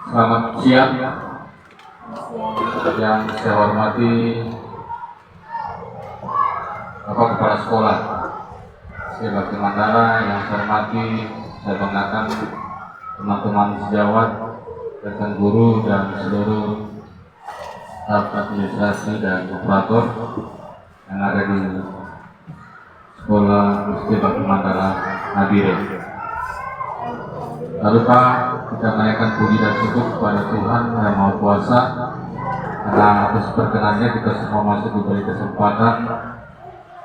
Selamat siang. Yang saya hormati Bapak Kepala Sekolah Bakti Mandala, yang saya hormati, saya banggakan teman-teman sejawat, rekan guru dan seluruh staf administrasi dan operator yang ada di Sekolah Bakti Mandala Nabire. Lalu Pak, kita menaikkan puji dan syukur kepada Tuhan Yang Maha Kuasa karena atas perkenannya kita semua masih diberi kesempatan,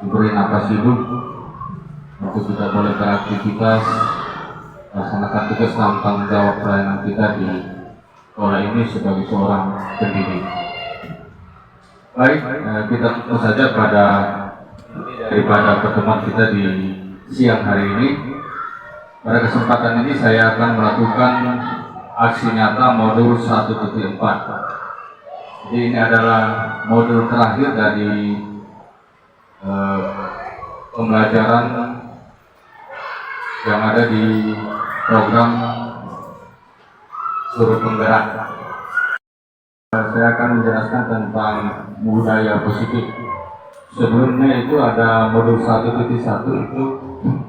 diberi nafas hidup untuk kita boleh beraktivitas, melaksanakan tugas dan tanggung jawab pelayanan kita di sekolah ini sebagai seorang pendidik. Baik, kita tentu saja daripada pertemuan kita di siang hari ini. Pada kesempatan ini saya akan melakukan aksi nyata modul 1.4. Jadi ini adalah modul terakhir dari pembelajaran yang ada di program Guru Penggerak. Saya akan menjelaskan tentang budaya positif. Sebelumnya itu ada modul 1.1 itu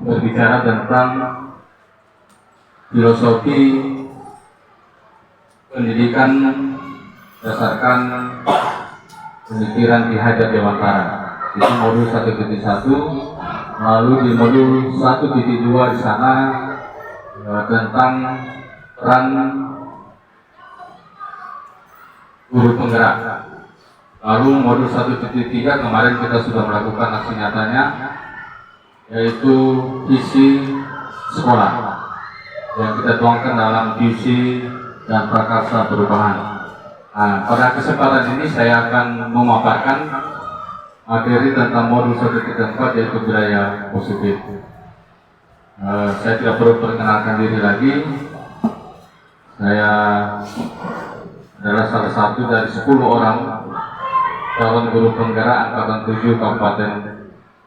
berbicara tentang filosofi pendidikan berdasarkan pemikiran Ki Hajar Dewantara. Itu modul 1.1. Lalu di modul 1.2 di sana tentang peran guru penggerak. Lalu modul 1.3 kemarin kita sudah melakukan aksi nyatanya, yaitu visi sekolah yang kita tuangkan dalam visi dan prakarsa perubahan. Nah, pada kesempatan ini saya akan memaparkan materi tentang modul 1.4 yaitu budaya positif. Saya tidak perlu perkenalkan diri lagi. Saya adalah salah satu dari 10 orang calon guru penggerak angkatan 7 Kabupaten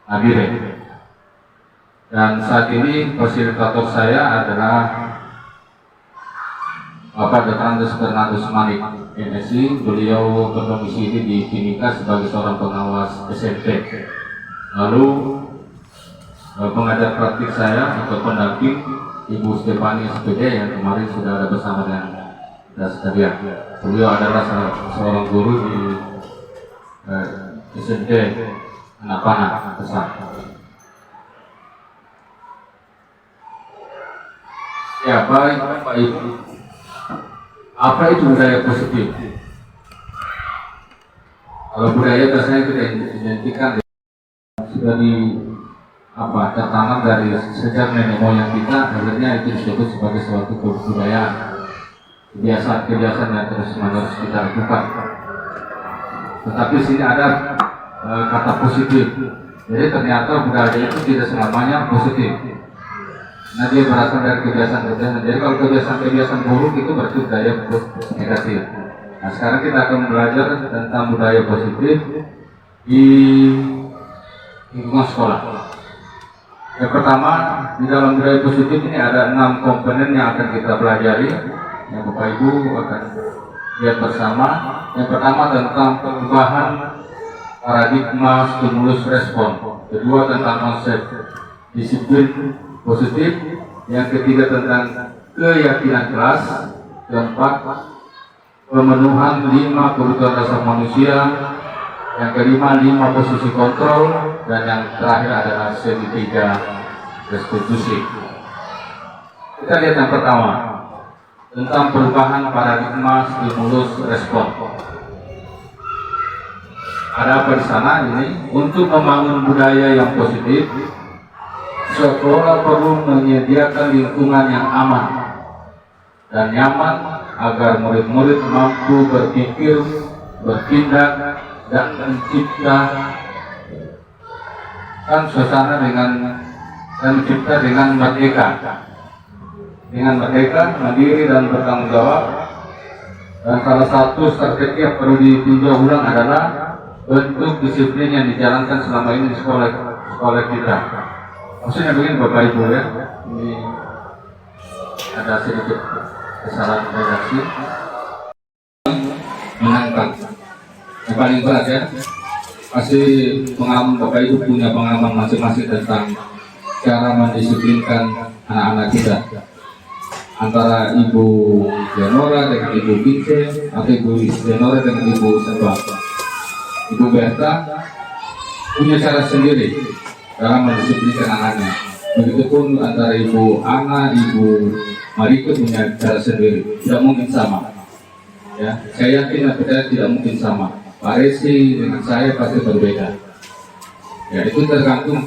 Nabire. Dan saat ini fasilitator saya adalah Bapak Dr. Andes Fernandes Manik, MSI. Beliau berdomisili di Timika sebagai seorang pengawas SMP. Lalu pengajar praktik saya atau pendamping Ibu Stefani SPD yang kemarin sudah ada bersama dengan kita sekalian. Beliau adalah seorang guru di SMP Anak Panah Besar. Ya, baik Pak Ibu. Apa itu budaya positif? Kalau budaya biasanya kita identikan sudah tertanam dari sejak nenek moyang kita, akhirnya itu disebut sebagai suatu kebudayaan, kebiasaan yang terus-menerus kita lakukan. Tetapi sini ada kata positif. Jadi ternyata budaya itu tidak selamanya positif. Nah, dia berasal dari kebiasaan-kebiasaan. Jadi kalau kebiasaan-kebiasaan buruk itu berarti budaya negatif. Nah, sekarang kita akan belajar tentang budaya positif di lingkungan sekolah. Yang pertama, di dalam budaya positif ini ada 6 komponen yang akan kita pelajari, yang Bapak Ibu akan lihat bersama. Yang pertama tentang perubahan paradigma stimulus respon. Kedua tentang konsep disiplin positif. Yang ketiga tentang keyakinan kelas. Keempat, pemenuhan 5 kebutuhan dasar manusia. Yang kelima, 5 posisi kontrol. Dan yang terakhir adalah segitiga restitusi. Kita lihat yang pertama tentang perubahan paradigma stimulus respon. Ada apa di sana ini? Untuk membangun budaya yang positif, sekolah perlu menyediakan lingkungan yang aman dan nyaman agar murid-murid mampu berpikir, bertindak, dan menciptakan suasana dengan merdeka, mandiri dan bertanggung jawab. Dan salah satu strategi yang perlu ditinjau ulang adalah bentuk disiplin yang dijalankan selama ini di sekolah kita. Maksudnya begini Bapak Ibu ya, ini ada sedikit kesalahan redaksi. Menangkap yang paling berat ya, pasti pengalaman Bapak Ibu punya pengalaman masing-masing tentang cara mendisiplinkan anak-anak kita, antara Ibu Leonora dengan Ibu Vince atau Ibu Leonora dengan Ibu Sebab. Ibu Berta punya cara sendiri dalam mendisiplinkan anaknya. Begitupun antara Ibu Ana, Ibu Mariko punya cara sendiri, tidak mungkin sama. Ya, saya yakin dan percaya tidak mungkin sama. Pak Resi dengan saya pasti berbeda. Ya, itu tergantung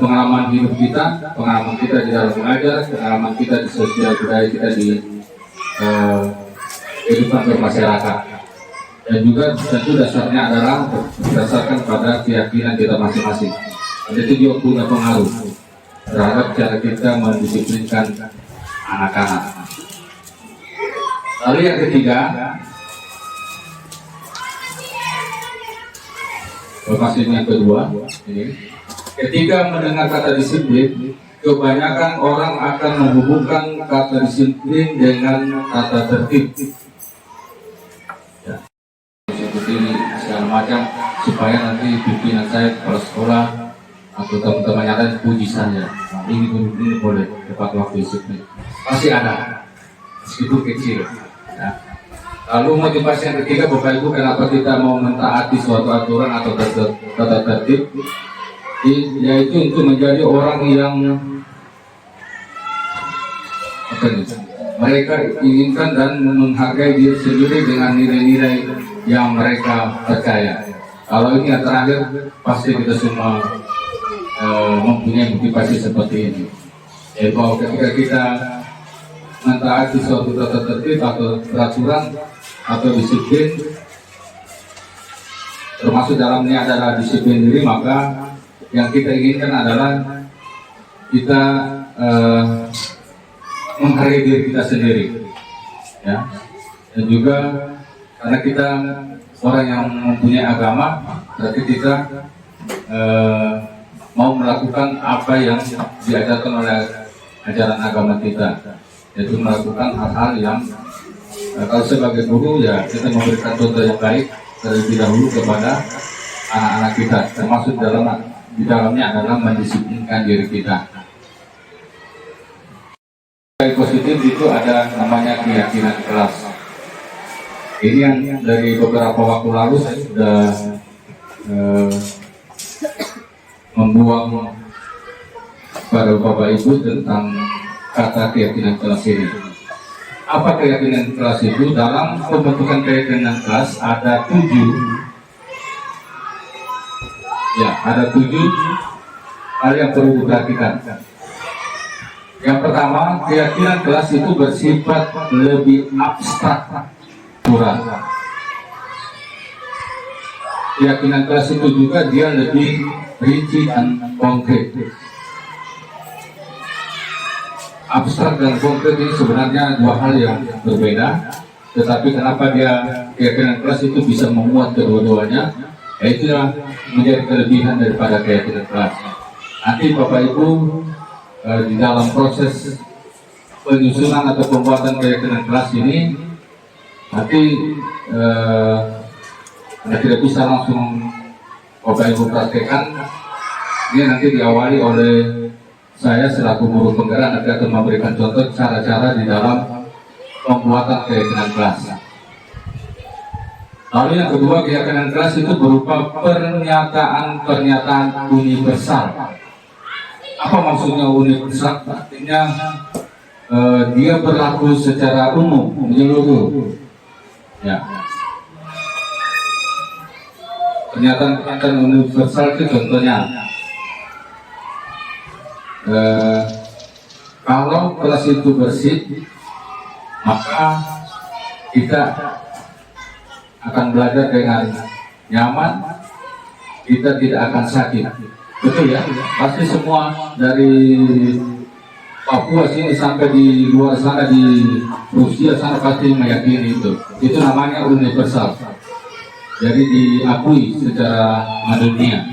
pengalaman hidup kita, pengalaman kita di dalam mengajar, pengalaman kita di sosial budaya kita di kehidupan bermasyarakat. Dan juga tentu dasarnya adalah berdasarkan pada keyakinan kita masing-masing. Dan itu juga punya pengaruh terhadap cara kita mendisiplinkan anak-anak. Lalu yang ketiga, lokasi yang kedua, ini, ketika mendengar kata disiplin, kebanyakan orang akan menghubungkan kata disiplin dengan kata tertib. Ya, seperti segala macam supaya nanti pimpinan saya kepala sekolah atau teman-teman yang lain puji saya. Nah, ini boleh tepat waktu disiplin. Pasti ada, meskipun kecil. Ya. Lalu motivasi yang ketiga, Bapak Ibu, kenapa kita mau mentaati suatu aturan atau tata tertib, yaitu untuk menjadi orang yang mereka inginkan dan menghargai diri sendiri dengan nilai-nilai yang mereka percaya. Kalau ini yang terakhir, pasti kita semua mempunyai motivasi seperti ini. Yaitu bahwa ketika kita mentaati suatu tata tertib atau peraturan atau disiplin, termasuk dalamnya adalah disiplin diri, maka yang kita inginkan adalah kita menghargai diri kita sendiri, ya. Dan juga karena kita orang yang mempunyai agama, berarti kita mau melakukan apa yang diajarkan oleh ajaran agama kita, yaitu melakukan hal-hal yang kalau sebagai guru ya kita memberikan contoh yang baik terlebih dahulu kepada anak-anak kita, termasuk di dalamnya adalah mendisiplinkan diri kita. Yang positif itu ada namanya keyakinan kelas. Ini yang dari beberapa waktu lalu saya sudah membuang pada Bapak Ibu tentang kata keyakinan kelas ini. Apa keyakinan kelas itu? Dalam pembentukan keyakinan kelas ada 7 hal yang perlu diperhatikan. Yang pertama, keyakinan kelas itu bersifat lebih abstrak, kurang. Keyakinan kelas itu juga dia lebih rinci dan konkret. Abstrak dan konkret ini sebenarnya dua hal yang berbeda, tetapi kenapa dia keyakinan kelas itu bisa memuat kedua-duanya, yaitu menjadi kelebihan daripada keyakinan kelas. Nanti Bapak Ibu di dalam proses penyusunan atau pembuatan keyakinan kelas ini nanti tidak bisa langsung Bapak Ibu praktekkan. Ini nanti diawali oleh saya selaku guru penggerak, nanti akan memberikan contoh cara-cara di dalam pembuatan keyakinan kelas. Lalu yang kedua, keyakinan kelas itu berupa pernyataan-pernyataan universal. Apa maksudnya universal? Artinya dia berlaku secara umum, menyeluruh. Ya. Pernyataan-pernyataan universal itu contohnya, kalau kelas itu bersih, maka kita akan belajar dengan nyaman, kita tidak akan sakit. Betul ya? Pasti semua dari Papua sini sampai di luar sana, di Rusia sana pasti meyakini itu. Itu namanya universal. Jadi diakui secara mendunia.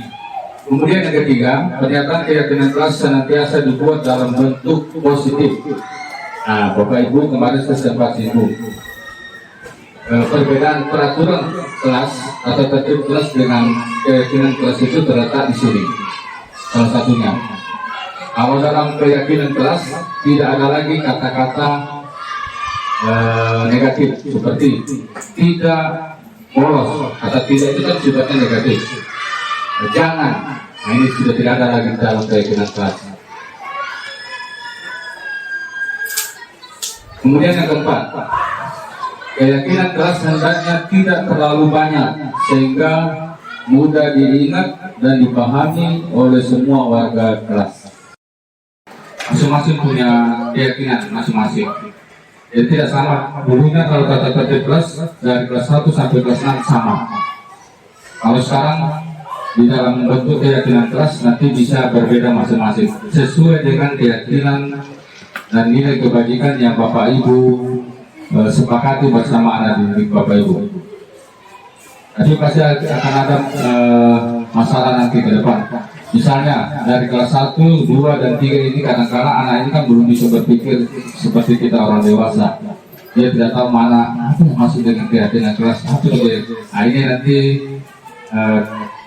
Kemudian yang ketiga, pernyataan keyakinan kelas senantiasa dibuat dalam bentuk positif. Nah, Bapak Ibu kemarin saya sempat singgung perbedaan peraturan kelas atau tertib kelas dengan keyakinan kelas itu terletak di sini. Salah satunya, kalau dalam keyakinan kelas tidak ada lagi kata-kata negatif seperti tidak bolos atau tidak, itu kan sifatnya negatif. Jangan, nah ini sudah tidak ada lagi dalam keyakinan kelas. Kemudian yang keempat, keyakinan kelas hendaknya tidak terlalu banyak sehingga mudah diingat dan dipahami oleh semua warga kelas. Masing-masing punya keyakinan masing-masing. Jadi tidak sama. Dulunya kalau tata tertib kelas dari kelas 1 sampai kelas 6 sama. Kalau sekarang di dalam bentuk keyakinan kelas nanti bisa berbeda masing-masing sesuai dengan keyakinan dan nilai kebajikan yang Bapak Ibu sepakati bersama anak didik Bapak Ibu. Jadi pasti akan ada masalah nanti ke depan. Misalnya dari kelas 1, 2, dan 3 ini kadang-kadang anak ini kan belum bisa berpikir seperti kita orang dewasa. Dia tidak tahu mana masuk dengan keyakinan kelas 1. Nah ini nanti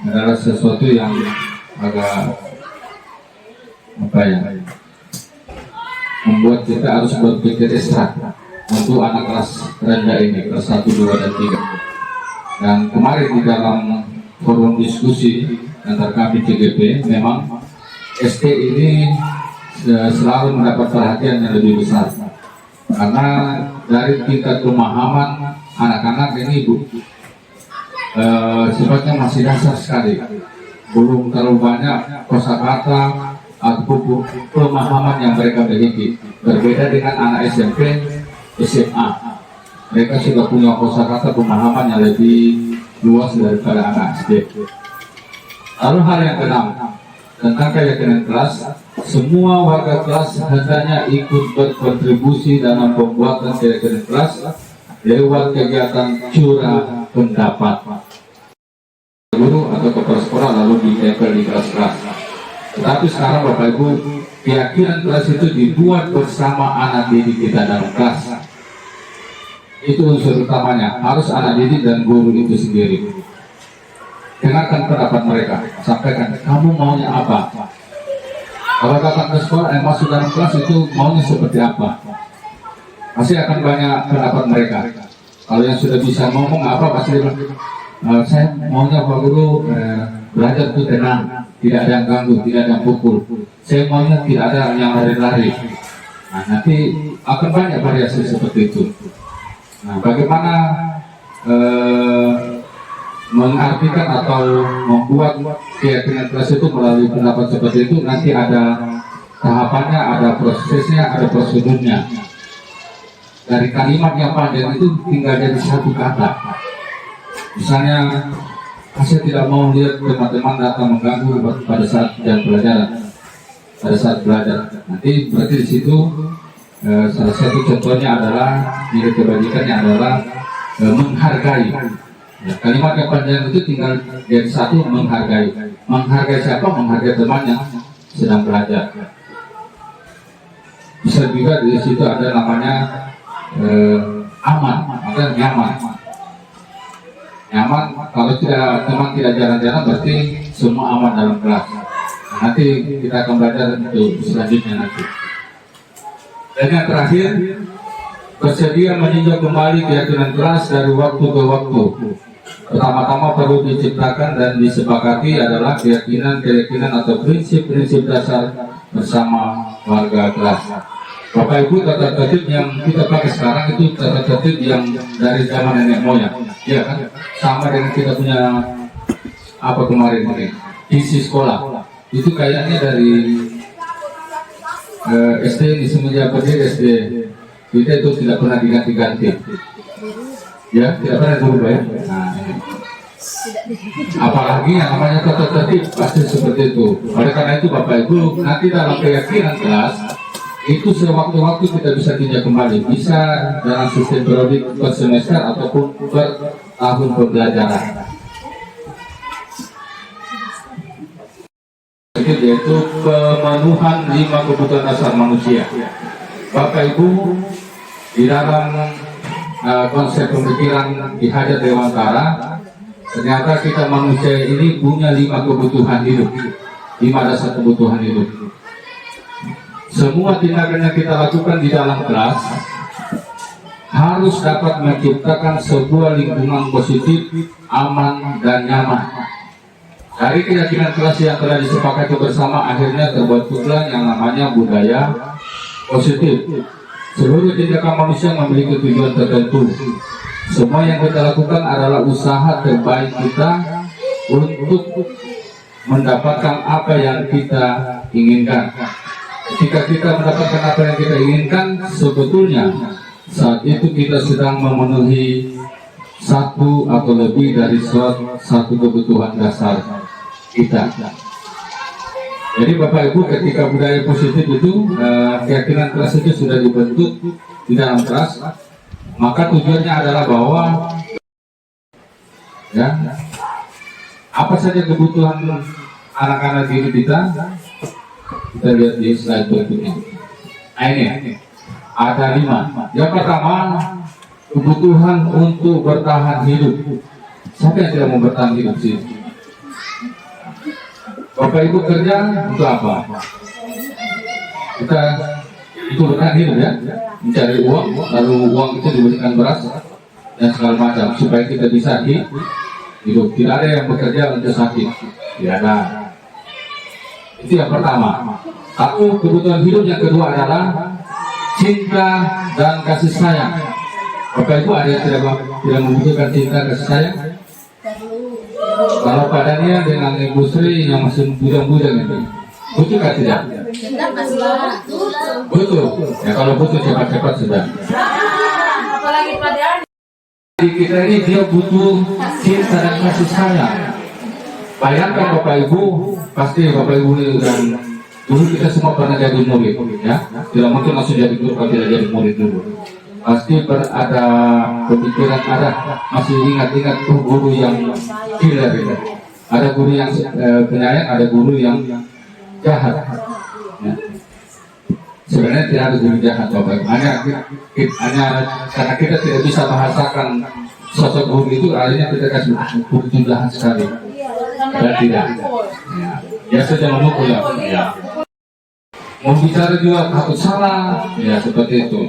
adalah sesuatu yang agak membuat kita harus berpikir ekstra untuk anak kelas rendah ini, kelas 1, 2, dan 3. Dan kemarin di dalam forum diskusi antar kami CGP, memang SD ini selalu mendapat perhatian yang lebih besar karena dari tingkat pemahaman anak-anak ini sifatnya masih dasar sekali, belum terlalu banyak kosakata atau pemahaman yang mereka miliki. Berbeda dengan anak SMP, SMA, mereka sudah punya kosakata pemahaman yang lebih luas daripada anak SD. Lalu hal yang keenam, tentang keyakinan kelas, semua warga kelas hendaknya ikut berkontribusi dalam pembuatan keyakinan kelas lewat kegiatan curah pendapat guru atau kepala sekolah lalu ditempel di kelas-kelas. Tetapi sekarang Bapak Ibu, keyakinan kelas itu dibuat bersama anak didik kita dalam kelas. Itu unsur utamanya, harus anak didik dan guru itu sendiri. Dengarkan pendapat mereka, sampaikan, kamu maunya apa? Kalau datang ke sekolah, masuk dalam kelas itu maunya seperti apa? Pasti akan banyak pendapat mereka. Kalau yang sudah bisa ngomong apa, pasti saya maunya Pak Guru belajar itu tenang, tidak ada yang ganggu, tidak ada yang pukul. Saya maunya tidak ada yang lari-lari. Nah, nanti akan banyak variasi seperti itu. Nah, bagaimana mengartikan atau membuat keyakinan kelas itu melalui pendapat seperti itu, nanti ada tahapannya, ada prosesnya, ada prosedurnya. Dari kalimat yang panjang itu tinggal jadi satu kata. Misalnya, saya tidak mau lihat teman-teman datang mengganggu pada saat jam pelajaran, pada saat belajar. Nanti berarti di situ salah satu contohnya adalah nilai kebajikannya adalah menghargai. Ya, kalimat yang panjang itu tinggal jadi satu, menghargai. Menghargai siapa? Menghargai teman yang sedang belajar. Bisa juga di situ ada namanya aman, ada nyaman. Nyaman, kalau teman tidak jalan-jalan berarti semua aman dalam kelas. Nah, nanti kita akan belajar untuk selanjutnya nanti. Dan yang terakhir, bersedia meninjau kembali keyakinan kelas dari waktu ke waktu. Pertama-tama perlu diciptakan dan disepakati adalah keyakinan atau prinsip-prinsip dasar bersama warga kelas. Bapak Ibu, tata tertib yang kita pakai sekarang itu tata tertib yang dari zaman nenek moyang, ya kan? Sama dengan kita punya apa kemarin ini, isi sekolah. Itu kayaknya dari SD di semenjak berdiri SD kita itu tidak pernah diganti-ganti. Ya, tidak pernah berubah ya. Nah, apalagi yang namanya tata tertib pasti seperti itu. Oleh karena itu Bapak Ibu, nanti dalam keyakinan kelas itu sewaktu-waktu kita bisa tinjau kembali, bisa dalam sistem periodik per semester ataupun per tahun pembelajaran. Yaitu pemenuhan 5 kebutuhan dasar manusia. Bapak Ibu, di dalam konsep pemikiran di hajat Dewantara, ternyata kita manusia ini punya 5 kebutuhan hidup, 5 dasar kebutuhan hidup. Semua tindakan yang kita lakukan di dalam kelas harus dapat menciptakan sebuah lingkungan positif, aman, dan nyaman. Dari keyakinan kelas yang telah disepakati bersama, akhirnya terbentuklah yang namanya budaya positif. Seluruh tindakan manusia memiliki tujuan tertentu. Semua yang kita lakukan adalah usaha terbaik kita untuk mendapatkan apa yang kita inginkan. Ketika kita mendapatkan apa yang kita inginkan, sebetulnya saat itu kita sedang memenuhi satu atau lebih dari satu kebutuhan dasar kita. Jadi Bapak Ibu, ketika budaya positif itu, keyakinan kelas itu sudah dibentuk di dalam kelas, maka tujuannya adalah bahwa ya, apa saja kebutuhan anak-anak diri kita lihat di slide berikutnya. Nah, ini ada 5. Yang pertama, kebutuhan untuk bertahan hidup. Siapa yang tidak mau bertahan hidup sih? Bapak Ibu kerja untuk apa? Kita itu bertahan hidup ya, mencari uang, lalu uang itu diberikan beras dan segala macam supaya kita bisa hidup. Tidak ada yang bekerja untuk sakit, tidak ada. Itu yang pertama. Satu kebutuhan hidup. Yang kedua adalah cinta dan kasih sayang. Bapak Ibu, ada yang tidak membutuhkan cinta kasih sayang? Kalau padanya dengan Ibu Sri yang masih bujang-bujang itu, butuhkah tidak? Butuh. Ya kalau butuh cepat-cepat sudah. Apalagi padanya. Di kita ini dia butuh cinta dan kasih sayang. Bayangkan Bapak Ibu, pasti Bapak Ibu dan dulu kita semua pernah jadi murid, ya. Tidak mungkin langsung jadi guru kalau tidak jadi murid dulu. Pasti ada pemikiran, masih ingat-ingat tuh guru yang killer gitu. Ada guru yang penyayang, ada guru yang jahat. Ya. Sebenarnya tidak ada guru jahat, Bapak. Hanya karena kita tidak bisa bahasakan sosok guru itu, akhirnya kita kasih guru itu jahat sekali. Dan tidak. Ya sudah memukul ya. Membicara juga takut salah, ya seperti itu.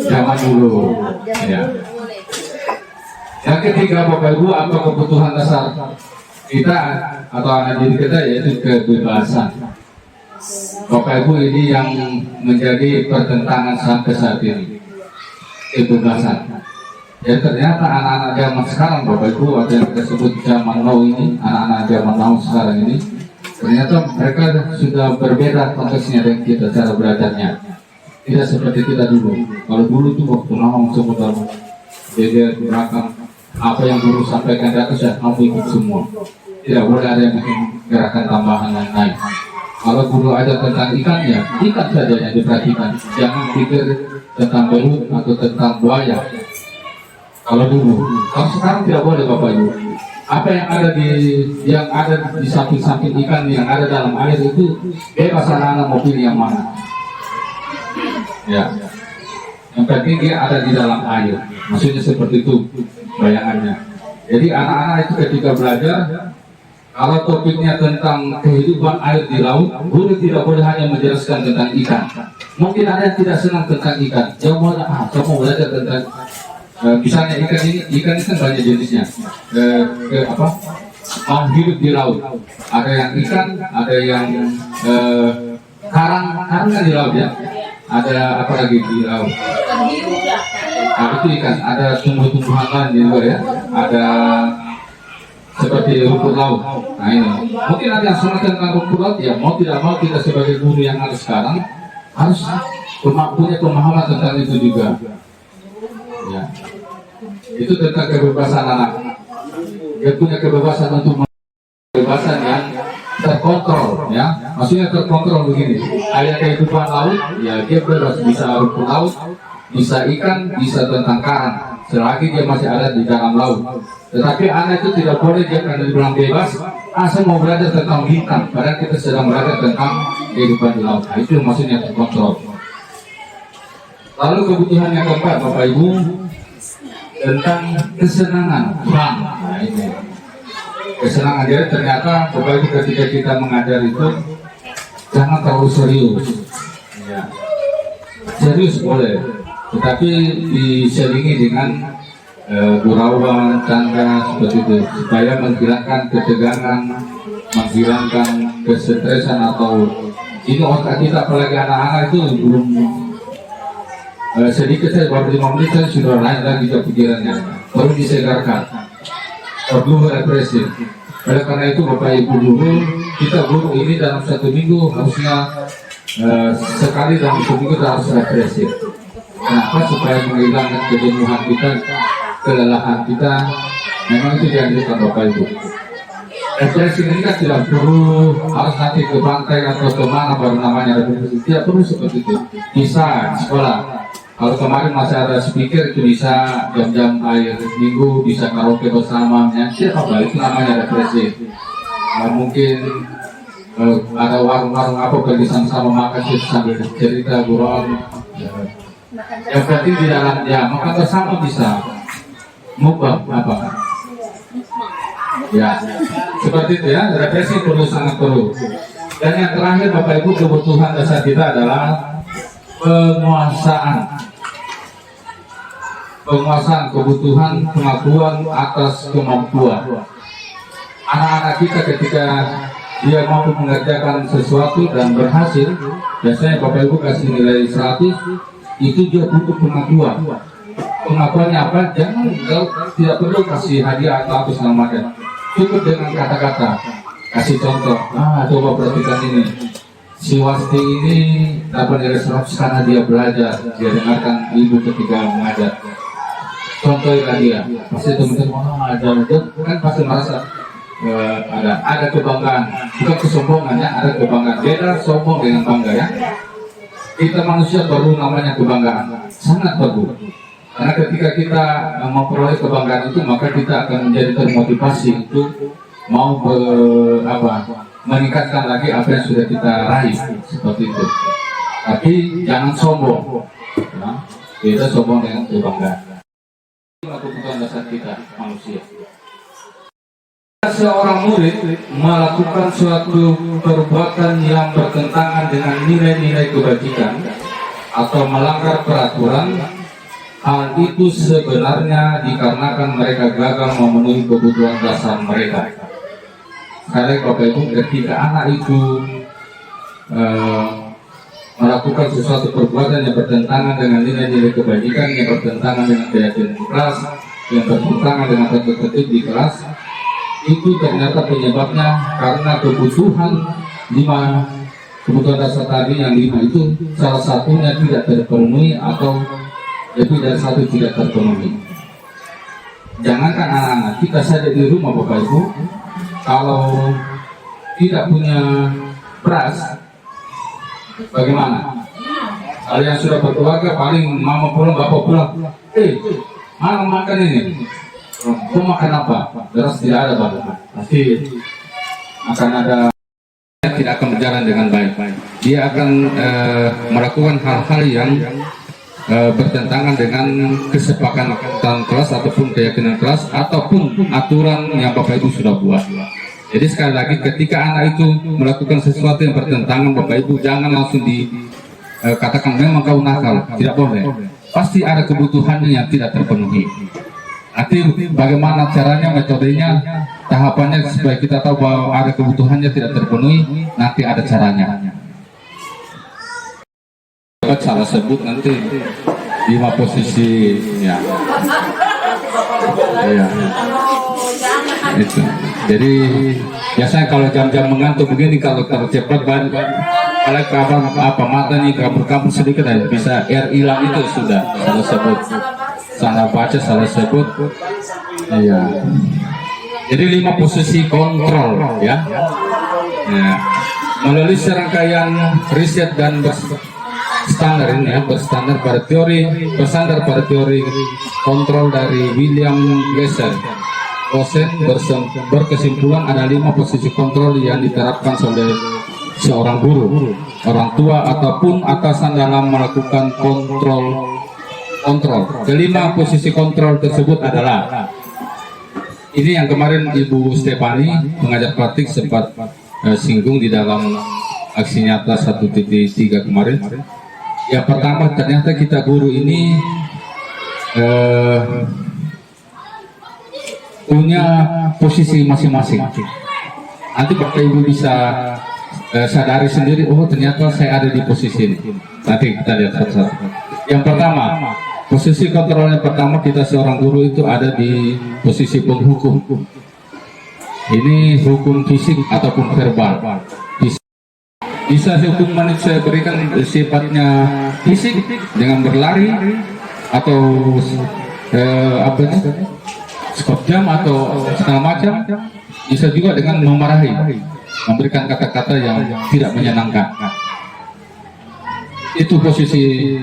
Zaman dulu. Ya. Yang ketiga Bapak Ibu, apa kebutuhan dasar kita atau anak didik kita, yaitu kebebasan. Bapak Ibu, ini yang menjadi pertentangan sampai saat ini, kebebasan. Ya ternyata anak-anak zaman sekarang Bapak Ibu, atau yang kita sebut zaman now ini, anak-anak zaman now sekarang ini, ternyata mereka sudah berbeda konteksnya dengan kita, cara belajarnya. Tidak seperti kita dulu. Kalau dulu tuh waktu nawang seputar beda belakang, apa yang guru sampaikan di atas ya kamu ikut semua. Tidak boleh ada yang bikin gerakan tambahan yang lain. Kalau guru ajar tentang ikan, ya ikan saja yang diperhatikan. Jangan pikir tentang belut atau tentang buaya. Kalau dulu, kalau sekarang tidak boleh Bapak Ibu. Apa yang ada di samping-samping ikan yang ada dalam air itu bebas anak-anak mau pilih yang mana. Ya, yang penting dia ada di dalam air. Maksudnya seperti itu bayangannya. Jadi anak-anak itu ketika belajar, kalau topiknya tentang kehidupan air di laut, guru tidak boleh hanya menjelaskan tentang ikan. Mungkin ada yang tidak senang tentang ikan. Dia mau belajar tentang misalnya ikan ini kan banyak jenisnya. Mau hidup di laut. Ada yang ikan, ada yang karang kan di laut ya. Ada apa lagi di laut? Itu ikan. Ada tumbuh-tumbuhan lain di luar ya. Ada seperti rumput laut. Nah ini. Mungkin ada yang senang tentang rumput laut ya. Mau tidak mau kita sebagai guru yang ada sekarang harus punya pemahaman tentang itu juga. Ya. Itu tentang kebebasan anak. Dia punya kebebasan untuk kebebasan yang terkontrol, ya. Maksudnya terkontrol begini. Ada kehidupan laut, ya dia bebas, bisa rumput laut, bisa ikan, bisa tentang karang. Selagi dia masih ada di dalam laut. Tetapi anak itu tidak boleh dia karena dibilang bebas, saya mau belajar tentang bintang, padahal kita sedang belajar tentang kehidupan di laut. Nah, itu maksudnya terkontrol. Lalu kebutuhan yang keempat, Bapak Ibu, tentang kesenangan, fun. Nah, ini kesenangan. Jadi ternyata Bapak Ibu ketika kita mengajar itu jangan terlalu serius. Ya. Serius boleh, tetapi diselingi dengan gurauan, canda seperti itu, supaya menghilangkan ketegangan, menghilangkan kesetresan atau ini otak kita, apalagi anak-anak itu belum sedikit saya baru 5 menit saya sudah lain lagi ke pikirannya, perlu disegarkan, perlu represif. Oleh karena itu Bapak Ibu guru, kita guru ini dalam 1 minggu harusnya sekali dalam 1 minggu kita harus represif. Kenapa? Supaya menghilangkan kejenuhan kita, kelelahan kita. Memang itu dianjurkan Bapak Ibu. Represif ini kan tidak perlu harus nanti ke pantai atau kemana baru namanya represif. Tidak perlu seperti itu. Bisa di sekolah. Kalau kemarin masih ada speaker itu bisa jam-jam akhir minggu, bisa karaoke bersama, siapa apa itu namanya represif. Mungkin ada warung-warung apa pergi sama-sama makan sambil cerita gurau. Yang penting di dalam ya makan bersama bisa. Mukbang apa? Ya, seperti itu ya. Represif perlu, sangat perlu. Dan yang terakhir Bapak Ibu, kebutuhan dasar kita adalah penguasaan, kebutuhan pengakuan atas kemampuan. Anak-anak kita ketika dia mampu mengerjakan sesuatu dan berhasil, biasanya Bapak Ibu kasih nilai 100, itu dia butuh pengakuan. Pengakuannya apa? Jangan, tidak perlu kasih hadiah atau apa segala macam. Cukup dengan kata-kata. Kasih contoh. Coba perhatikan ini. Si Wasti ini dapat nilai 100 karena dia belajar, dia dengarkan ibu ketika mengajar. Contohnya dia, pasti teman-teman ajar itu kan pasti merasa ada kebanggaan, bukan kesombongannya, ada kebanggaan. Beda sombong dengan bangga ya. Kita manusia perlu namanya kebanggaan, sangat perlu. Karena ketika kita memperoleh kebanggaan itu, maka kita akan menjadi termotivasi untuk mau meningkatkan lagi apa yang sudah kita raih, seperti itu. Tapi jangan sombong, ya. Beda sombong dengan kebanggaan. Kebutuhan dasar kita manusia. Seorang murid melakukan suatu perbuatan yang bertentangan dengan nilai-nilai kebajikan atau melanggar peraturan, hal itu sebenarnya dikarenakan mereka gagal memenuhi kebutuhan dasar mereka. Karena Bapak Ibu, ketika anak itu melakukan sesuatu perbuatan yang bertentangan dengan nilai-nilai kebajikan, yang bertentangan dengan keyakinan kelas, yang bertentangan dengan tata tertib di kelas, itu ternyata penyebabnya karena kebutuhan dasar tadi yang 5 itu salah satunya tidak terpenuhi atau lebih dari 1 tidak terpenuhi. Jangankan anak-anak, kita saja di rumah Bapak Ibu, kalau tidak punya beras, bagaimana? Kalau yang sudah berkeluarga paling mama pulang, bapak pulang, mana makan ini? Kau makan apa? Beras tidak ada bapak. Pasti akan ada, tidak akan berjalan dengan baik. Dia akan melakukan hal-hal yang bertentangan dengan kesepakatan kelas ataupun keyakinan kelas ataupun aturan yang Bapak Ibu sudah buat. Jadi sekali lagi, ketika anak itu melakukan sesuatu yang bertentangan, Bapak Ibu jangan langsung dikatakan memang kau nakal, tidak boleh. Pasti ada kebutuhannya yang tidak terpenuhi. Nanti bagaimana caranya, metodenya, tahapannya supaya kita tahu bahwa ada kebutuhannya tidak terpenuhi, nanti ada caranya. Salah sebut nanti 5 posisi ya. Iya. Itu. Jadi biasanya kalau jam-jam mengantuk begini, kalau cepat banget, kalau apa mata nih kabur-kabur sedikit aja bisa air hilang, itu sudah salah sebut, salah baca, salah sebut. Iya. Jadi 5 posisi kontrol ya. Ya. Melalui serangkaian riset dan standar ini ya, bersandar pada teori kontrol dari William Glasser. dosen berkesimpulan ada 5 posisi kontrol yang diterapkan oleh seorang guru, orang tua ataupun atasan dalam melakukan kontrol. Kelima posisi kontrol tersebut adalah ini yang kemarin Ibu Stefani pengajar praktik sempat singgung di dalam aksi nyata 1.3 kemarin. Yang pertama, ternyata kita guru ini punya posisi masing-masing. Nanti Bapak Ibu bisa sadari sendiri, oh ternyata saya ada di posisi ini. Nanti kita lihat satu-satu. Yang pertama, posisi kontrolnya pertama, kita seorang guru itu ada di posisi penghukum. Ini hukum fisik ataupun verbal. Bisa hukuman itu saya berikan sifatnya fisik dengan berlari atau skop jam atau segala macam. Bisa juga dengan memarahi, memberikan kata-kata yang tidak menyenangkan. Itu posisi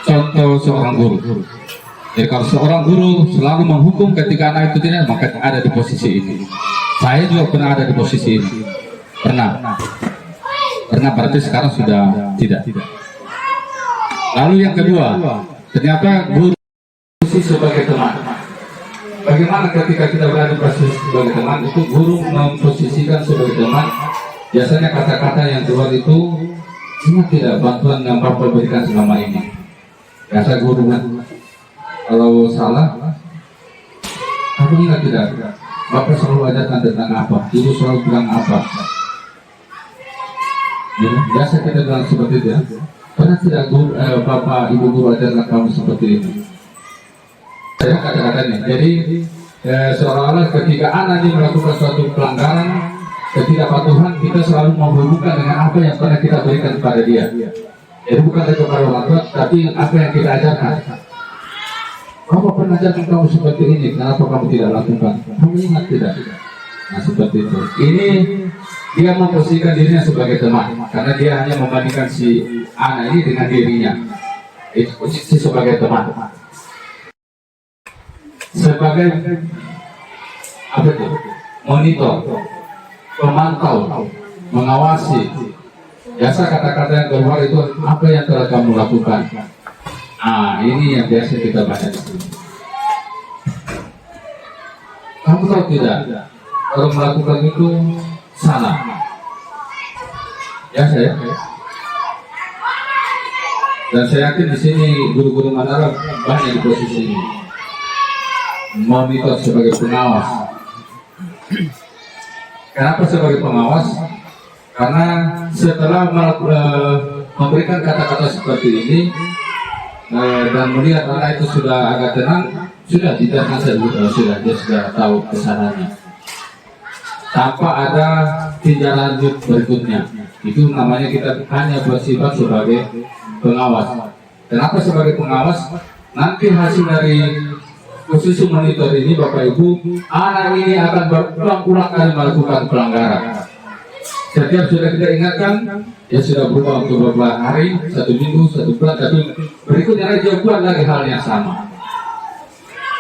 contoh seorang guru. Jadi kalau seorang guru selalu menghukum ketika anak itu tidak, maka ada di posisi ini. Saya juga pernah ada di posisi ini. Pernah berarti sekarang sudah tidak. Lalu yang kedua, ternyata guru posisi sebagai teman. Bagaimana ketika kita berada di posisi sebagai teman, itu guru memposisikan sebagai teman. Biasanya kata-kata yang keluar itu cuma tidak bantuan yang Bapak berikan selama ini. Biasa guru kalau salah, kamu ingat tidak? Bapak selalu ajarkan tentang apa? Ibu selalu bilang apa? Ya, biasa kita bilang seperti itu ya. Pernah tidak guru, Bapak Ibu guru ajarkan kamu seperti ini? Saya kata-katanya. Jadi seolah-olah ketika anak ini melakukan suatu pelanggaran, ketidakpatuhan, kita selalu menghubungkan dengan apa yang pernah kita berikan kepada dia. Jadi bukan lagi kepada orang tua, tapi apa yang kita ajarkan. Kamu pernah ajarkan kamu seperti ini, kenapa kamu tidak lakukan? Kamu ingat tidak? Nah seperti itu. Ini dia memposisikan dirinya sebagai teman, karena dia hanya membandingkan si anak ini dengan dirinya. Itu posisi sebagai teman. Sebagai apa itu? Monitor, pemantau, mengawasi. Biasa kata-kata yang keluar itu apa yang telah kamu lakukan. Nah, ini yang biasa kita baca di sini. Kamu tahu tidak? Kalau melakukan itu salah. Ya saya. Dan saya yakin di sini guru-guru Manara banyak di posisi ini. Monitor sebagai pengawas. Kenapa sebagai pengawas? Karena setelah memberikan kata-kata seperti ini dan melihat anak itu sudah agak tenang, sudah tidak sudah dia sudah tahu kesalahannya. Tanpa ada tindak lanjut berikutnya, itu namanya kita hanya bersifat sebagai pengawas. Kenapa sebagai pengawas? Nanti hasil dari posisi monitor ini, Bapak Ibu, anak ini akan berulang-ulang kali melakukan pelanggaran. Setiap sudah kita ingatkan, dia sudah berubah untuk beberapa hari, 1 minggu, 1 bulan, tapi berikutnya dia buat lagi hal yang sama.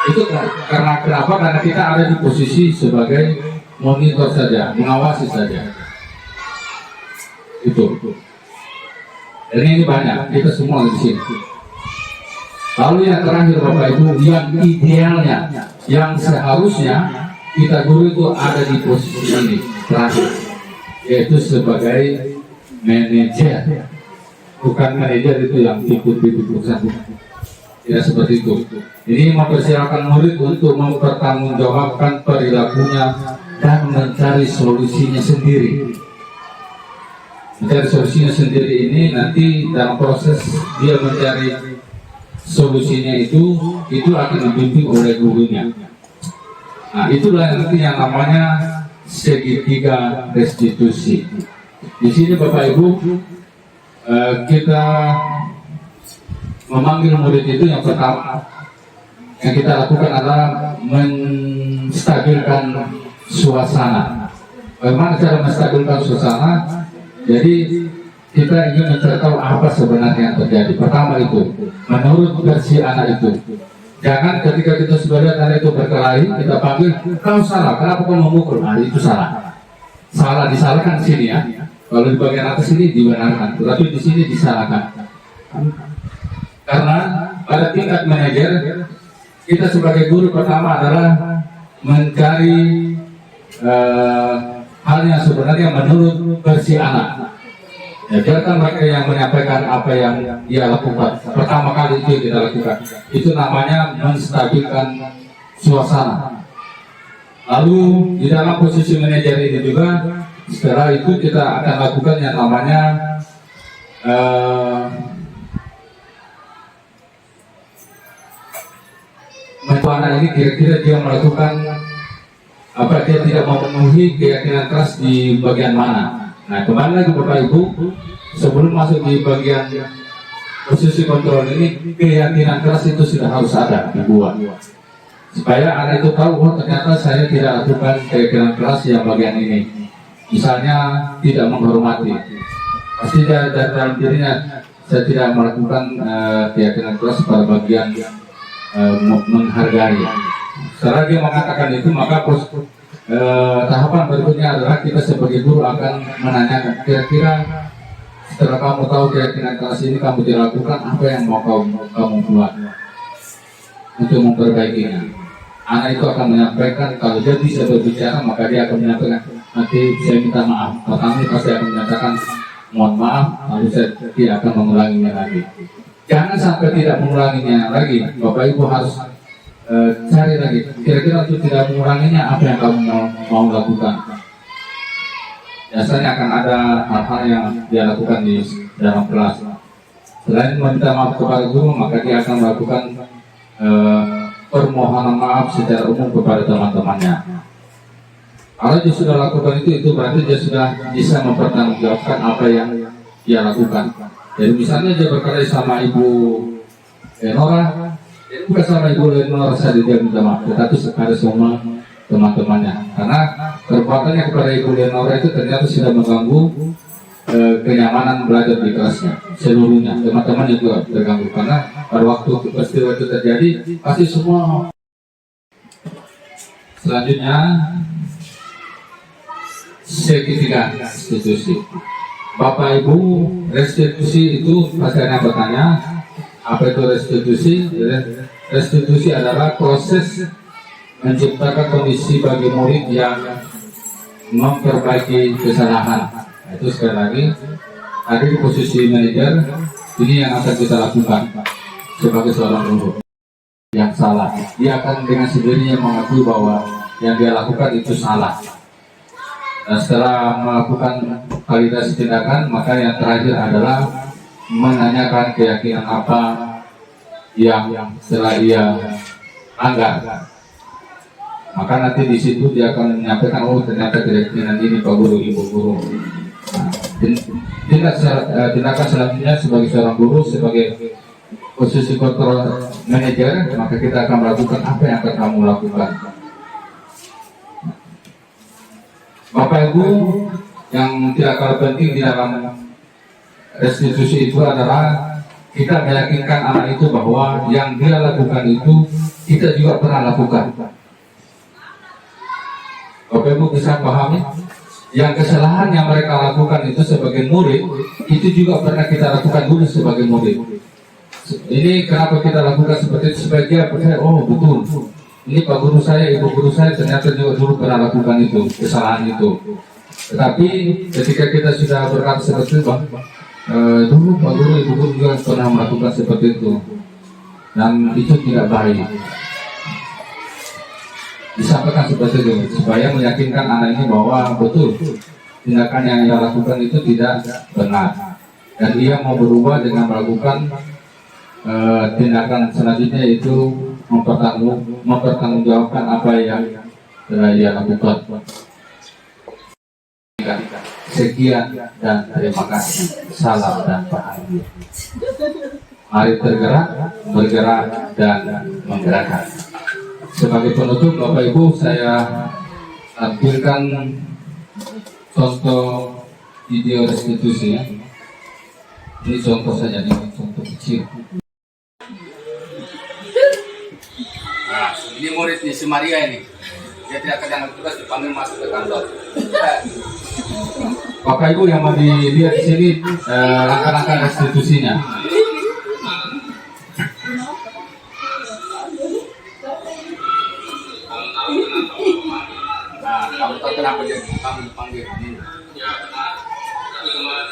Itu karena kenapa? Karena kita ada di posisi sebagai monitor saja, mengawasi saja. Itu. Dan ini banyak, kita semua di sini. Lalu yang terakhir Bapak Ibu, yang idealnya, yang seharusnya kita guru itu ada di posisi ini terakhir, yaitu sebagai manajer. Bukan manajer itu yang ikut-ikut perusahaan, tidak seperti itu. Ini mempersiapkan murid untuk mempertanggungjawabkan perilakunya dan mencari solusinya sendiri. Mencari solusinya sendiri ini nanti dalam proses dia mencari solusinya itu akan dibimbing oleh gurunya. Nah itulah nanti yang namanya segitiga restitusi. Di sini Bapak Ibu kita memanggil murid itu yang pertama yang kita lakukan adalah menstabilkan suasana. Bagaimana cara menstabilkan suasana? Jadi kita ingin mencari tahu apa sebenarnya yang terjadi. Pertama itu, menurut versi anak itu, Jangan ketika kita sudah lihat anak itu berkelahi, kita panggil, kau salah, kenapa kau memukul? Nah, itu salah. Salah disalahkan di sini ya. Kalau di bagian atas ini dibenarkan, tetapi di sini disalahkan. Karena pada tingkat manajer, kita sebagai guru pertama adalah mencari hal yang sebenarnya menurut versi anak. Ya, biarkan mereka yang menyampaikan apa yang dia lakukan. Pertama kali itu kita lakukan. Itu namanya menstabilkan suasana. Lalu di dalam posisi manajer ini juga, setelah itu kita akan lakukan yang namanya anak ini kira-kira dia melakukan apa, dia tidak memenuhi keyakinan keras di bagian mana. Nah, kembali lagi Bapak Ibu, sebelum masuk di bagian posisi kontrol ini, keyakinan keras itu sudah harus ada dibuat, supaya anak itu tahu, oh ternyata saya tidak lakukan keyakinan keras yang bagian ini. Misalnya tidak menghormati, pasti dari dalam dirinya saya tidak melakukan keyakinan keras pada bagian menghargai. Setelah dia mengatakan itu, maka tahapan berikutnya adalah kita sebagai guru akan menanyakan, kira-kira setelah kamu tahu keyakinan keras ini kamu dilakukan, apa yang mau kamu buat untuk memperbaikinya. Anak itu akan menyampaikan, kalau dia bisa berbicara maka dia akan menyampaikan, nanti saya minta maaf. Pertama pasti akan menyatakan mohon maaf, lalu saya tidak akan mengulanginya lagi. Jangan sampai tidak mengulanginya lagi. Bapak Ibu harus cari lagi, kira-kira untuk tidak menguranginya apa yang kamu mau lakukan. Biasanya akan ada hal-hal yang dia lakukan di dalam kelas. Selain meminta maaf kepada guru, maka dia akan melakukan permohonan maaf secara umum kepada teman-temannya. Kalau dia sudah lakukan itu berarti dia sudah bisa mempertanggungjawabkan apa yang dia lakukan. Jadi misalnya dia berkelahi sama Ibu Nora, bukan sama Ibu Lenor saja dia minta maaf, tetapi kepada semua teman-temannya. Karena perbuatannya kepada Ibu Lenor itu ternyata sudah mengganggu kenyamanan belajar di kelasnya seluruhnya. Teman-teman juga terganggu karena pada waktu peristiwa itu terjadi pasti semua. Selanjutnya sertifikat restitusi. Bapak Ibu, restitusi itu pasti ada yang bertanya, apa itu restitusi? Restitusi adalah proses menciptakan kondisi bagi murid yang memperbaiki kesalahan. Itu sekali lagi, tadi di posisi manajer, ini yang akan kita lakukan sebagai seorang guru yang salah. Dia akan dengan sendirinya mengakui bahwa yang dia lakukan itu salah. Dan setelah melakukan validasi tindakan, maka yang terakhir adalah menanyakan keyakinan apa yang setelah ia anggap. Maka nanti di situ dia akan menyampaikan, oh ternyata keyakinan ini Pak Guru, Ibu Guru. Tindakan selanjutnya sebagai seorang guru, sebagai posisi kontrol manajer, maka kita akan melakukan apa yang akan kamu lakukan. Bapak Ibu, yang tidak kalah penting di dalam restitusi itu adalah kita meyakinkan anak itu bahwa yang dia lakukan itu kita juga pernah lakukan. Bapak Ibu bisa pahami? Yang kesalahan yang mereka lakukan itu sebagai murid, itu juga pernah kita lakukan dulu sebagai murid. Ini kenapa kita lakukan seperti itu, supaya dia percaya, oh betul, ini Pak Guru saya, Ibu Guru saya ternyata juga dulu pernah lakukan itu, kesalahan itu. Tetapi ketika kita sudah berkata seperti itu, dulu Pak Guru, Ibu Guru juga pernah melakukan seperti itu, dan itu tidak baik. Disampaikan seperti itu supaya meyakinkan anak ini bahwa betul tindakan yang ia lakukan itu tidak benar, dan dia mau berubah dengan melakukan tindakan selanjutnya, itu mempertanggungjawabkan apa yang telah ia lakukan. Sekian dan terima kasih. Salam dan bahagia. Mari bergerak dan menggerakkan. Sebagai penutup, Bapak Ibu, saya tampilkan contoh video restitusi ya. Ini contoh saja, ini contoh kecil. si Maria ini. Dia tidak kejangan tugas dipanggil masuk ke kantor. Bapak Ibu yang mau dilihat di sini langkah-langkah restitusinya. Nah, kamu tahu kenapa dia kamu dipanggil ini? Ya benar. Tapi kemarin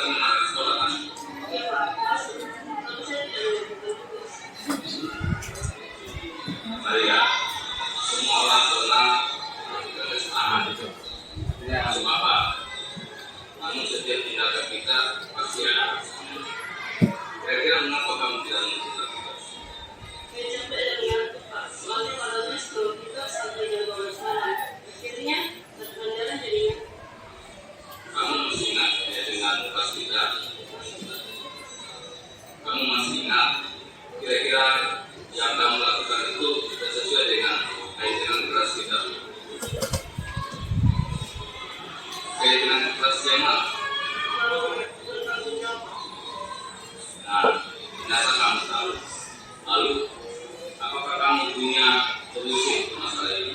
sekolah. Maria, semua orang pernah berkesan. Ya, apa? Namun setiap tindakan kita pasti ada. Kira-kira mengapa kamu tidak mencintai kita? Sampai dengan tepat. Soalnya kalau kita sampai dengan masalah, akhirnya berpengaruh jadinya. Kamu masih ingat ya dengan tugas kita? Kamu masih ingat kira-kira yang kamu lakukan itu sudah sesuai dengan keyakinan keras kita? Keyakinan keras yang mana? Nah, ternyata kamu tahu. Lalu, apakah kamu punya solusi untuk masalah ini?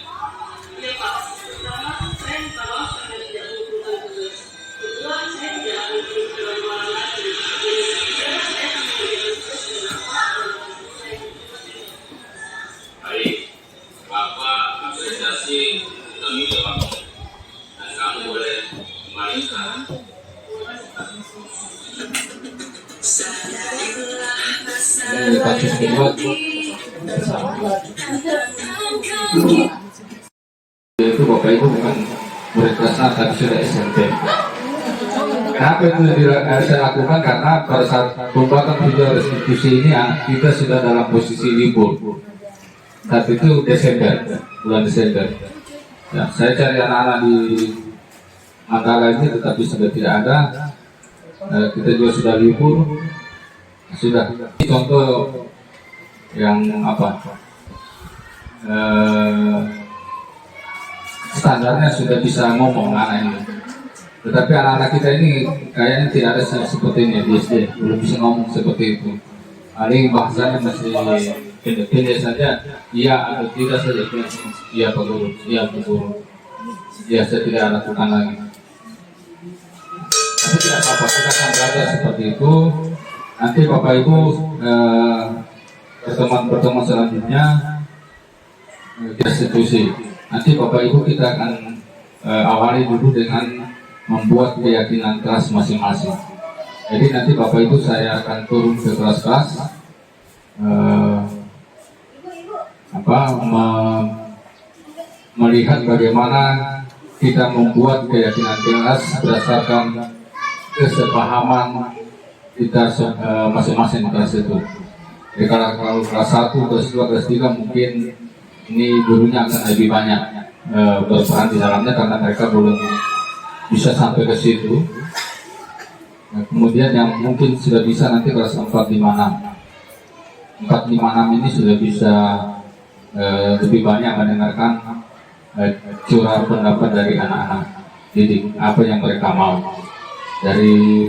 Ya Pak, pertama saya minta maaf karena tidak mengumpulkan tugas. Kedua, saya tidak akan berbicara orang lagi. Jadi, saya akan menjadi tugas dengan Pak. Baik, Bapak apresiasi tanggung jawab dan kamu boleh kembali sekarang. Kasus kedua itu Bapak Ibu bukan murid kelas 6 tapi sudah SMP. Kenapa itu saya lakukan? Karena pada saat pembuatan video restitusi ini kita sudah dalam posisi libur. Saat itu bulan Desember. Ya, saya cari anak-anak di Manggala ini tetapi sudah tidak ada. Kita juga sudah libur. Sudah. Contoh yang apa? Standarnya sudah bisa ngomong anak ini. Tetapi anak-anak kita ini kayaknya tidak ada seperti ini di SD, belum bisa ngomong seperti itu. Paling bahasanya masih pendek-pendek saja, iya atau tidak saja, iya Pak Guru, iya Pak Guru. Ya saya tidak lakukan lagi. Tapi tidak apa-apa, kita akan belajar seperti itu. Nanti Bapak Ibu pertemuan selanjutnya restitusi. Nanti Bapak Ibu kita akan awali dulu dengan membuat keyakinan kelas masing-masing. Jadi nanti Bapak Ibu saya akan turun ke kelas-kelas melihat bagaimana kita membuat keyakinan kelas berdasarkan kesepahaman kita masing-masing kelas itu. Jadi kalau kelas 1, kelas 2, kelas 3 mungkin ini gurunya akan lebih banyak berperan di dalamnya karena mereka belum bisa sampai ke situ. Nah, kemudian yang mungkin sudah bisa nanti kelas 4, 5, 6 ini sudah bisa lebih banyak mendengarkan curah pendapat dari anak-anak didik, apa yang mereka mau dari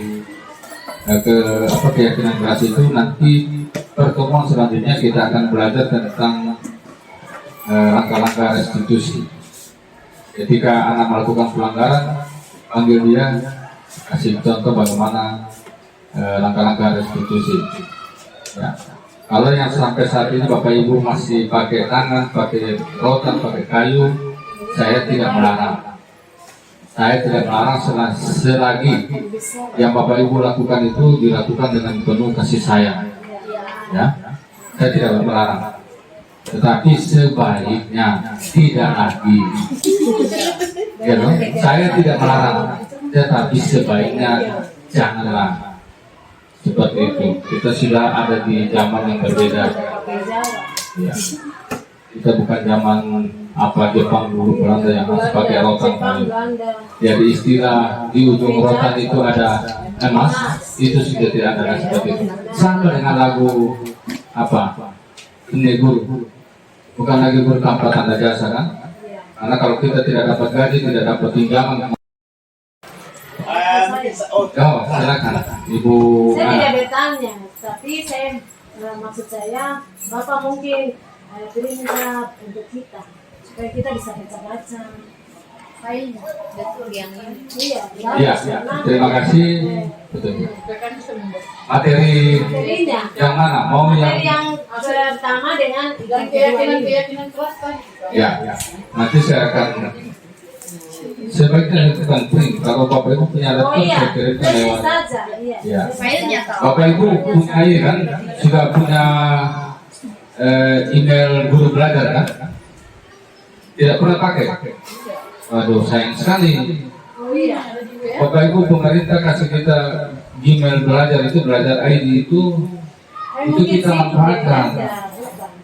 keyakinan kelas itu. Nanti pertemuan selanjutnya kita akan belajar tentang langkah-langkah restitusi. Ketika anak melakukan pelanggaran, panggil dia, kasih contoh bagaimana langkah-langkah restitusi. Ya. Kalau yang sampai saat ini Bapak Ibu masih pakai tangan, pakai rotan, pakai kayu, saya tidak melarang. Saya tidak melarang selagi yang Bapak Ibu lakukan itu dilakukan dengan penuh kasih sayang. Ya, saya tidak melarang. Tetapi sebaiknya tidak lagi. Ya, saya tidak melarang, tetapi sebaiknya janganlah seperti itu. Kita sudah ada di zaman yang berbeda. Ya. Kita bukan zaman Jepang dulu, Belanda yang harus pakai rotan. Jadi istilah di ujung rotan itu ada emas, itu sudah tidak ada seperti itu. Sama dengan lagu Negur, bukan lagi bertanpa tanda jasa kan? Karena kalau kita tidak dapat gaji, tidak dapat pinjaman. Silakan Ibu. Saya tidak bertanya, tapi maksud saya Bapak mungkin beri minat untuk kita supaya kita bisa baca-baca filenya. Betul yang ini. Iya, Iya, terima kasih. Betul. materinya. Yang mana? Mau Materi yang yang pertama dengan Dan keyakinan keras kan. ya, nanti saya akan sebaiknya itu penting kalau Bapak Ibu punya oh laptop iya, saya kirimkan persis lewat. saja. Iya. Ya. Filenya tahu. Bapak Ibu punya kan sudah punya email guru belajar kan? Tidak pernah pakai? Waduh, sayang sekali. Oh iya. Bapak Ibu pemerintah kasih kita Gmail belajar itu belajar ID itu kita manfaatkan.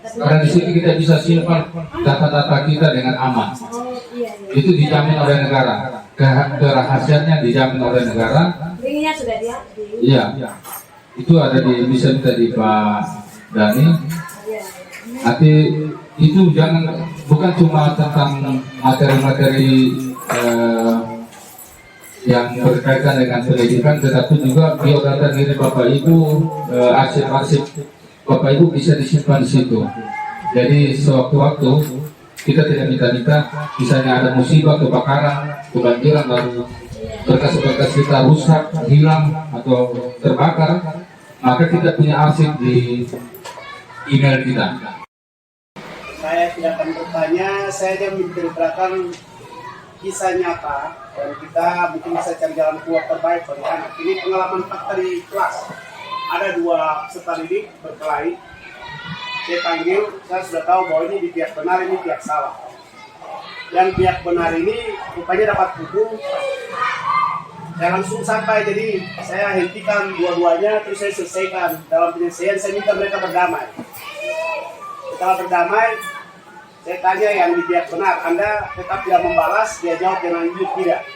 Karena di sini kita bisa simpan data-data kita dengan aman. Oh iya, iya. Itu dijamin oleh negara. Kerahasiaannya dijamin oleh negara. Linknya sudah diambil. Iya. Itu ada di bisa minta di Pak Dani. Iya. Nanti itu jangan bukan cuma tentang materi-materi yang berkaitan dengan pendidikan, tetapi juga biodata diri Bapak Ibu, arsip-arsip Bapak Ibu bisa disimpan di situ. Jadi sewaktu-waktu kita tidak minta-minta, misalnya ada musibah, kebakaran, kebanjiran, lalu berkas-berkas kita rusak, hilang atau terbakar, maka kita punya arsip di email kita. Saya tidak akan bertanya, saya hanya menceritakan kisah nyata dan kita mungkin bisa cari jalan keluar terbaik bagi anak. Ini pengalaman fakta di kelas. Ada dua peserta didik berkelahi. Saya panggil, saya sudah tahu bahwa ini di pihak benar, ini pihak salah. Yang pihak benar ini rupanya dapat buku. Saya langsung sampai, jadi saya hentikan dua-duanya, terus saya selesaikan. Dalam penyelesaian saya minta mereka berdamai. Setelah berdamai, saya tanya yang di pihak benar, Anda tetap tidak membalas, dia jawab dengan jujur tidak.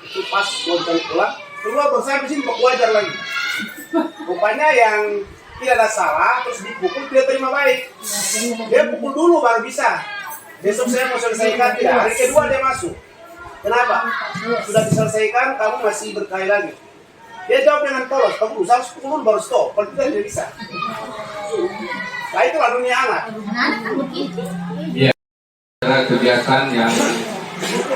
Itu pas lonceng pulang, kedua berusaha di sini wajar lagi. Rupanya yang tidak ada salah, terus dipukul tidak terima baik. Dia pukul dulu baru bisa. Besok saya mau selesaikan, tidak. Hari kedua dia masuk. Kenapa? Sudah diselesaikan, kamu masih berkelahi lagi. Dia jawab dengan polos, kamu berusaha pukul baru stop, kalau tidak bisa. Nah itulah dunia anak. Anak kan begitu. Iya. Adalah kebiasaan yang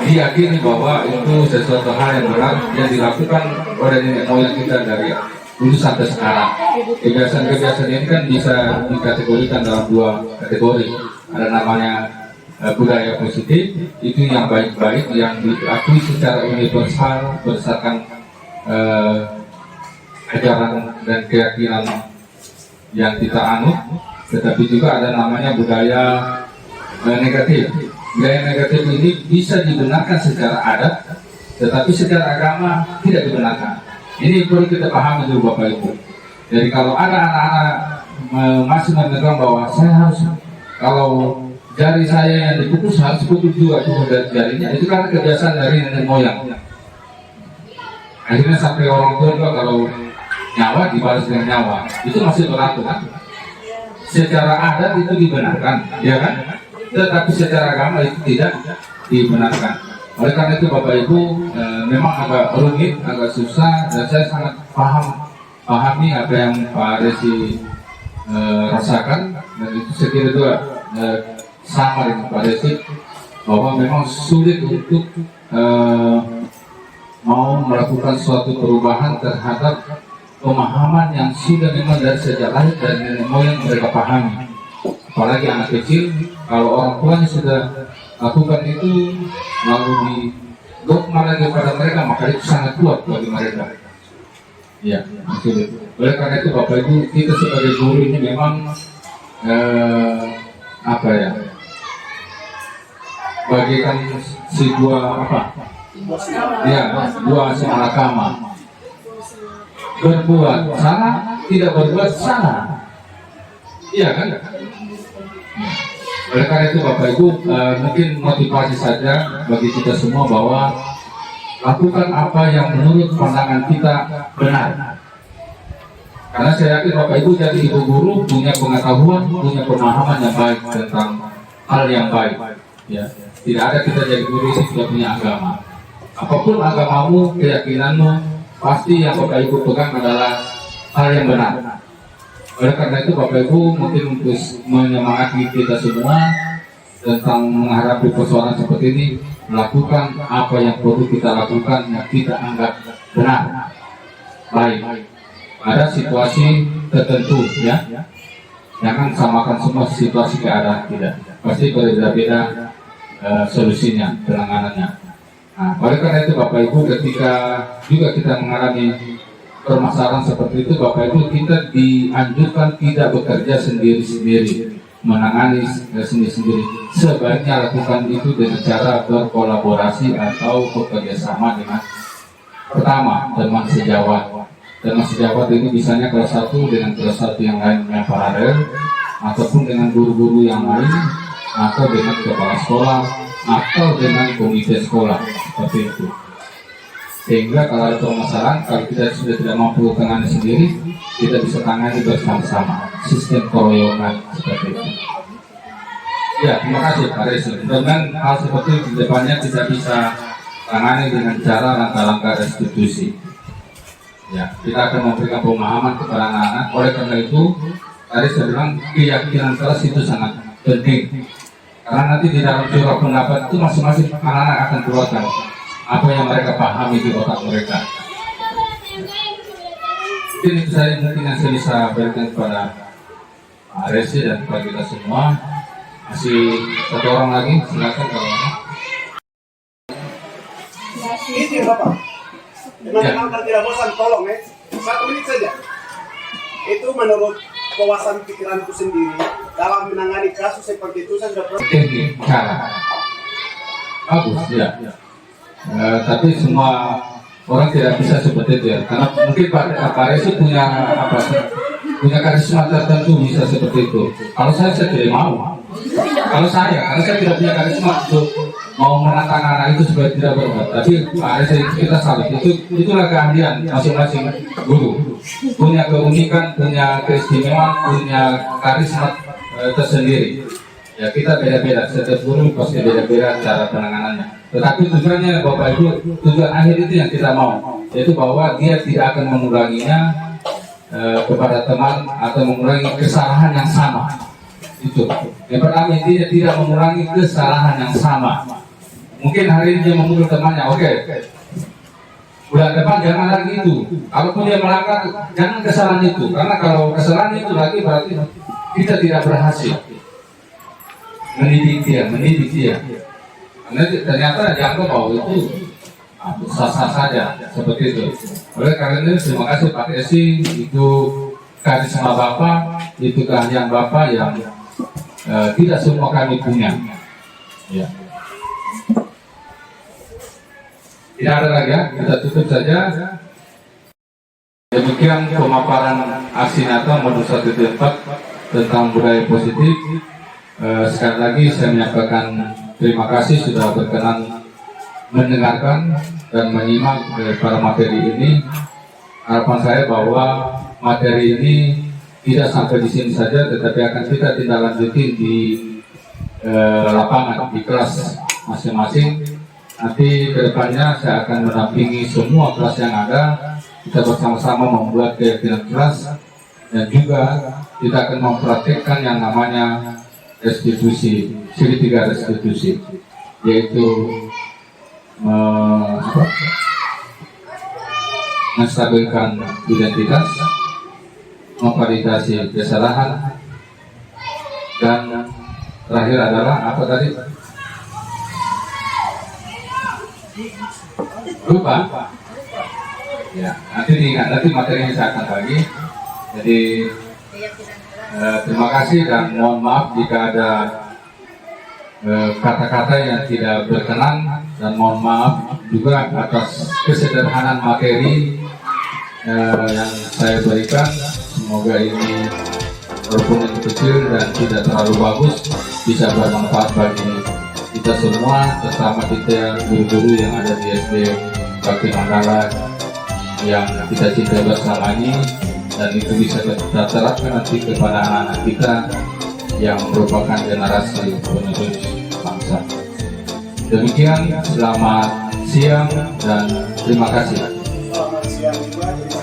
diyakini bahwa itu sesuatu hal yang benar yang dilakukan oleh nenek moyang kita dari dulu sampai sekarang. Kebiasaan-kebiasaan ini kan bisa dikategorikan dalam dua kategori. Ada namanya budaya positif, itu yang baik-baik yang diakui secara universal berdasarkan ajaran dan keyakinan yang kita anut. Tetapi juga ada namanya budaya negatif. Budaya negatif ini bisa dibenarkan secara adat, tetapi secara agama tidak dibenarkan. Ini perlu kita pahami dulu Bapak Ibu. Jadi kalau ada anak-anak masih memegang bahwa saya harus, kalau jari saya yang diputus harus putus juga tuh dari jarinya, itu karena kebiasaan dari nenek moyang. Akhirnya sampai orang tua juga kalau nyawa dibalas dengan nyawa, itu masih berlaku kan? Secara adat itu dibenarkan, ya kan? Tetapi secara agama itu tidak dibenarkan. Oleh karena itu Bapak Ibu memang agak rumit, agak susah, dan saya sangat pahami apa yang Pak Desi rasakan, dan itu saya kira juga sama dengan Pak Desi bahwa memang sulit untuk mau melakukan suatu perubahan terhadap pemahaman yang sudah memang dari sejak lahir dari nenek moyang mereka pahami. Apalagi anak kecil, kalau orang tuanya sudah lakukan itu lalu didogma lagi pada mereka, maka itu sangat kuat bagi mereka. Ya, sulit. Oleh karena itu Bapak Ibu, kita sebagai guru ini memang apa ya? Bagikan sebuah apa? Ya, dua malakama. Berbuat salah, tidak berbuat salah. Iya kan? Oleh karena itu Bapak Ibu, mungkin motivasi saja bagi kita semua bahwa lakukan apa yang menurut pandangan kita benar. Karena saya yakin Bapak Ibu jadi ibu guru punya pengetahuan, punya pemahaman yang baik tentang hal yang baik. Ya, tidak ada kita jadi guru yang tidak punya agama. Apapun agamamu, keyakinanmu, pasti yang Bapak Ibu pegang adalah hal yang benar. Oleh karena itu Bapak Ibu mungkin untuk menyemangati kita semua, tentang menghadapi persoalan seperti ini, melakukan apa yang perlu kita lakukan yang kita anggap benar, baik. Ada situasi tertentu ya, jangan samakan semua situasi ke arah tidak. Pasti berbeda-beda solusinya, penanganannya. Nah, oleh karena itu Bapak Ibu, ketika juga kita mengalami permasalahan seperti itu, Bapak Ibu, kita dianjurkan tidak bekerja sendiri-sendiri, menangani sendiri-sendiri. Sebaiknya lakukan itu dengan cara berkolaborasi atau bekerja sama dengan pertama teman sejawat. Teman sejawat ini misalnya kelas 1 dengan kelas 1 yang lain yang paralel, ataupun dengan guru-guru yang lain, atau dengan kepala sekolah, atau dengan komite sekolah, seperti itu. Sehingga kalau ada permasalahan, kalau kita sudah tidak mampu tangani sendiri, kita bisa tangani bersama-sama, sistem keroyokan seperti itu. Ya, terima kasih Pak Resi. Dengan hal seperti itu di depannya kita bisa tangani dengan cara langkah-langkah restitusi. Ya, kita akan memberikan pemahaman kepada anak-anak. Oleh karena itu, tadi saya bilang keyakinan keras itu sangat penting. Karena nanti di dalam curah pendapat itu masing-masing anak-anak akan keluarkan apa yang mereka pahami di otak mereka. Mungkin itu saja mungkin yang saya bisa berikan kepada Pak Resi dan kepada kita semua. Masih satu orang lagi, silakan kalau ada. Ini Bapak. Teman-teman kalau tidak bosan tolong 1 menit saja. Itu menurut kewasan pikiranku sendiri dalam menangani kasus seperti itu saya sudah pernah. Teknik cara bagus ya. Tapi semua orang tidak bisa seperti itu ya. Karena mungkin Pak Resi punya punya karisma tertentu bisa seperti itu. Kalau saya tidak mau. Kalau karena saya tidak punya karisma untuk mau menantang anak itu supaya tidak berbuat. Tapi Pak Resi kita salut. Itulah keahlian masing-masing guru. Punya keunikan, punya keistimewaan, punya karisma tersendiri. Ya kita beda-beda. Setiap guru pasti beda-beda cara penanganannya. Tetapi tujuannya Bapak Ibu, tujuan akhir itu yang kita mau, yaitu bahwa dia tidak akan mengulanginya kepada teman atau mengulangi kesalahan yang sama. Itu. Yang pertama intinya tidak mengulangi kesalahan yang sama. Mungkin hari ini dia memukul temannya, oke. Bulan depan jangan lagi itu. Kalaupun dia melanggar, jangan kesalahan itu. Karena kalau kesalahan itu lagi berarti kita tidak berhasil mendidik dia. Karena ternyata dianggap bahwa itu sah-sah saja seperti itu. Oleh karena itu terima kasih Pak Resi, itu karisma Bapak, itu keahlian Bapak yang tidak semua kami punya. Ya. Tidak ada lagi ya, kita tutup saja. Demikian pemaparan aksi nyata modul 1.4 tentang budaya positif. Sekali lagi saya menyampaikan terima kasih sudah berkenan mendengarkan dan menyimak para materi ini. Harapan saya bahwa materi ini tidak sampai di sini saja, tetapi akan kita tindak lanjuti di lapangan, di kelas masing-masing. Nanti kedepannya saya akan mendampingi semua kelas yang ada. Kita bersama-sama membuat keyakinan kelas dan juga kita akan mempraktikkan yang namanya restitusi, segitiga restitusi, yaitu menstabilkan identitas, memvalidasi kesalahan, dan terakhir adalah apa tadi? Lupa. Ya, nanti diingat, nanti materinya saya akan bagi. Jadi terima kasih dan mohon maaf jika ada kata-kata yang tidak berkenan, dan mohon maaf juga atas kesederhanaan materi yang saya berikan. Semoga ini walaupun yang kecil dan tidak terlalu bagus bisa bermanfaat bagi kita semua, terutama kita guru-guru yang ada di SD Bakti Mandala yang kita cintai bersama ini, dan itu bisa kita terapkan nanti kepada anak-anak kita yang merupakan generasi penerus bangsa. Demikian, selamat siang dan terima kasih. Selamat siang juga.